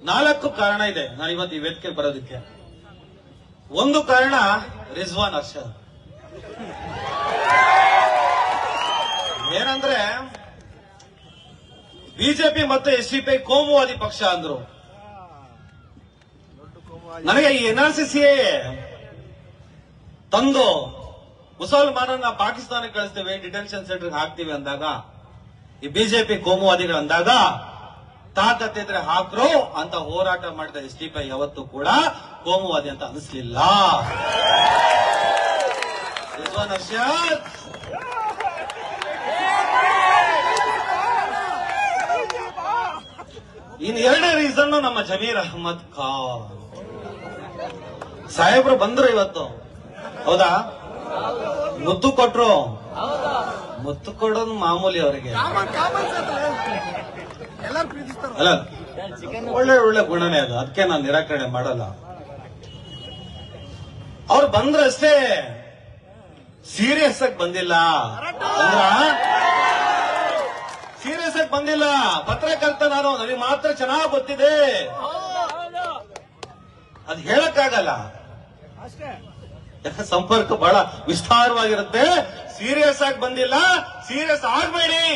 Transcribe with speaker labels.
Speaker 1: 4 ಕಾರಣ ಇದೆ ನಾನು ಇವತ್ತು ಈ ವೇದಿಕೆ ಬರೋದಕ್ಕೆ. ಒಂದು ಕಾರಣ ರಿಜ್ವಾನ್ ಅರ್ಷದ್. ಏನಂದ್ರೆ ಬಿಜೆಪಿ ಮತ್ತು ಎಸ್ಡಿಪಿ ಕೋಮುವಾದಿ ಪಕ್ಷ ಅಂದ್ರು. ನನಗೆ ಈ ಎನ್ಆರ್ಸಿಸಿಎ ತಂದು ಮುಸಲ್ಮಾನನ್ನ ಪಾಕಿಸ್ತಾನಕ್ಕೆ ಕಳಿಸ್ತೇವೆ, ಡಿಟೆನ್ಷನ್ ಸೆಂಟರ್ಗೆ ಹಾಕ್ತೀವಿ ಅಂದಾಗ, ಈ ಬಿಜೆಪಿ ಕೋಮುವಾದಿಗಳು ಅಂದಾಗ ತಾಕತ್ತಿದ್ರೆ ಹಾಕ್ರು ಅಂತ ಹೋರಾಟ ಮಾಡಿದ ಎಸ್ಡಿಪಿ ಯಾವತ್ತೂ ಕೂಡ ಕೋಮುವಾದಿ ಅಂತ ಅನಿಸ್ಲಿಲ್ಲ. ರಿಜ್ವಾನ್ ಅರ್ಷದ್ ಇನ್ ಎರಡನೇ ರೀಸನ್ ನಮ್ಮ ಜಮೀರ್ ಅಹ್ಮದ್ ಖಾನ್ ಸಾಹೇಬ್ರು ಬಂದ್ರು ಇವತ್ತು. ಹೌದಾ? ಮುತ್ತು ಕೊಟ್ರು. ಮುತ್ತು ಕೊಡೋದು ಮಾಮೂಲಿ ಅವರಿಗೆ ಅಲ್ಲ, ಒಳ್ಳೆ ಒಳ್ಳೆ ಗುಣನೇ ಅದು, ಅದಕ್ಕೆ ನಾನು ನಿರಾಕರಣೆ ಮಾಡಲ್ಲ. ಅವ್ರು ಬಂದ್ರಷ್ಟೇ, ಸೀರಿಯಸ್ ಆಗಿ ಬಂದಿಲ್ಲ. ಸೀರಿಯಸ್ ಆಗಿ ಬಂದಿಲ್ಲ. ಪತ್ರಕರ್ತ ನಾನು, ನನಗೆ ಮಾತ್ರ ಚೆನ್ನಾಗಿ ಗೊತ್ತಿದೆ, ಅದು ಹೇಳಕ್ಕಾಗಲ್ಲ. ಸಂಪರ್ಕ ಬಹಳ ವಿಸ್ತಾರವಾಗಿರುತ್ತೆ. ಸೀರಿಯಸ್ ಆಗಿ ಬಂದಿಲ್ಲ, ಸೀರಿಯಸ್ ಆಗ್ಬೇಡಿ.